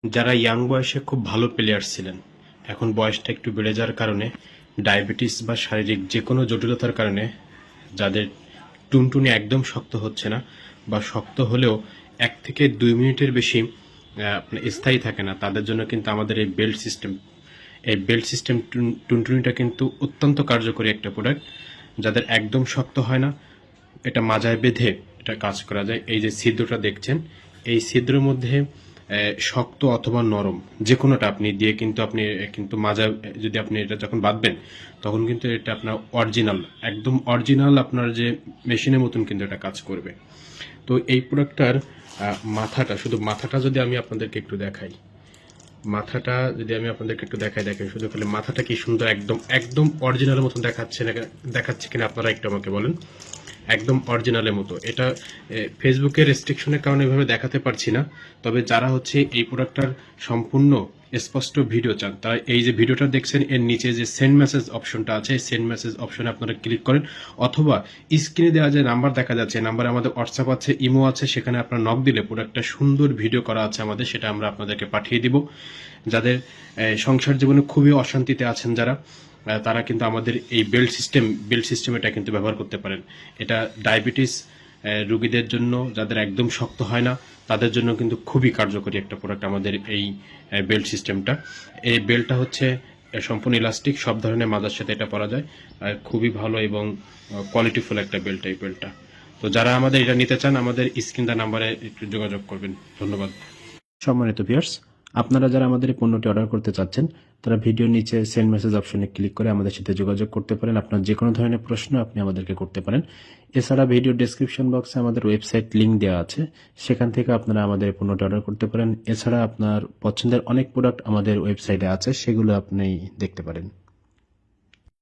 যারা ইয়াং বয়সে খুব ভালো প্লেয়ার ছিলেন, এখন বয়সটা একটু বেড়ে যাওয়ার কারণে ডায়াবেটিস বা শারীরিক যে কোনো জটিলতার কারণে যাদের টুনটুনি একদম শক্ত হচ্ছে না বা শক্ত হলেও 1 থেকে 2 মিনিটের বেশি আপনার স্থায়ী থাকে না, তাদের জন্য কিন্তু আমাদের এই বেল্ট সিস্টেম টুনটুনিটা কিন্তু অত্যন্ত কার্যকরী একটা প্রোডাক্ট। যাদের একদম শক্ত হয় না, এটা মাজায় বেঁধে এটা কাজ করা যায়। এই যে ছিদ্রটা দেখছেন, এই ছিদ্রের মধ্যে শক্ত অথবা নরম যে কোনোটা আপনি দিয়ে কিন্তু মাজা, যদি আপনি এটা যখন বাঁধবেন তখন কিন্তু এটা আপনার অরিজিনাল, একদম অরিজিনাল আপনার যে মেশিনের মতন কিন্তু এটা কাজ করবে। তো এই প্রোডাক্টটার শুধু মাথাটা যদি আমি আপনাদেরকে একটু দেখাই, দেখেন শুধু খালি মাথাটা কি সুন্দর, একদম একদম অরিজিনালের মতন দেখাচ্ছে কিনা আপনারা একটু আমাকে বলেন। একদম অরিজিনালের মতো। এটা ফেসবুকের রেস্ট্রিকশনের কারণে এভাবে দেখাতে পারছি না, তবে যারা হচ্ছে এই প্রোডাক্টটার সম্পূর্ণ স্পষ্ট ভিডিও চান, তারা এই যে ভিডিওটা দেখছেন এর নিচে যে সেন্ড মেসেজ অপশনটা আছে, সেন্ড মেসেজ অপশনে আপনারা ক্লিক করেন, অথবা স্ক্রিনে দেওয়া যে নাম্বার দেখা যাচ্ছে, নাম্বারে আমাদের হোয়াটসঅ্যাপ আছে, ইমো আছে, সেখানে আপনারা নক দিলে পুরো একটা সুন্দর ভিডিও করা আছে আমাদের, সেটা আমরা আপনাদেরকে পাঠিয়ে দিব। যাদের সংসার জীবনে খুবই অশান্তিতে আছেন যারা, তারা কিন্তু আমাদের এই বেল্ট সিস্টেম এটা কিন্তু ব্যবহার করতে পারেন। এটা ডায়াবেটিস রোগীদের জন্য, যাদের একদম শক্ত হয় না তাদের জন্য কিন্তু খুবই কার্যকরী একটা প্রোডাক্ট আমাদের এই বেল্ট সিস্টেমটা। এই বেল্টটা হচ্ছে সম্পূর্ণ ইলাস্টিক, সব ধরনের মাজার সাথে এটা পরা যায়, আর খুবই ভালো এবং কোয়ালিটিফুল একটা বেল্ট এই বেল্টটা। তো যারা আমাদের এটা নিতে চান, আমাদের স্ক্রিন নাম্বারে একটু যোগাযোগ করবেন। ধন্যবাদ। সম্মানিত ভিউয়ার্স, আপনারা যারা আমাদের এই পণ্যটি অর্ডার করতে চাচ্ছেন, তারা ভিডিওর নিচে সেন্ড মেসেজ অপশনে ক্লিক করে আমাদের সাথে যোগাযোগ করতে পারেন। আপনার যে কোনো ধরনের প্রশ্ন আপনি আমাদেরকে করতে পারেন। এছাড়া ভিডিও ডেসক্রিপশন বক্সে আমাদের ওয়েবসাইট লিংক দেওয়া আছে, সেখান থেকে আপনারা আমাদের এই পণ্যটি অর্ডার করতে পারেন। এছাড়া আপনার পছন্দের অনেক প্রোডাক্ট আমাদের ওয়েবসাইটে আছে, সেগুলো আপনি দেখতে পারেন।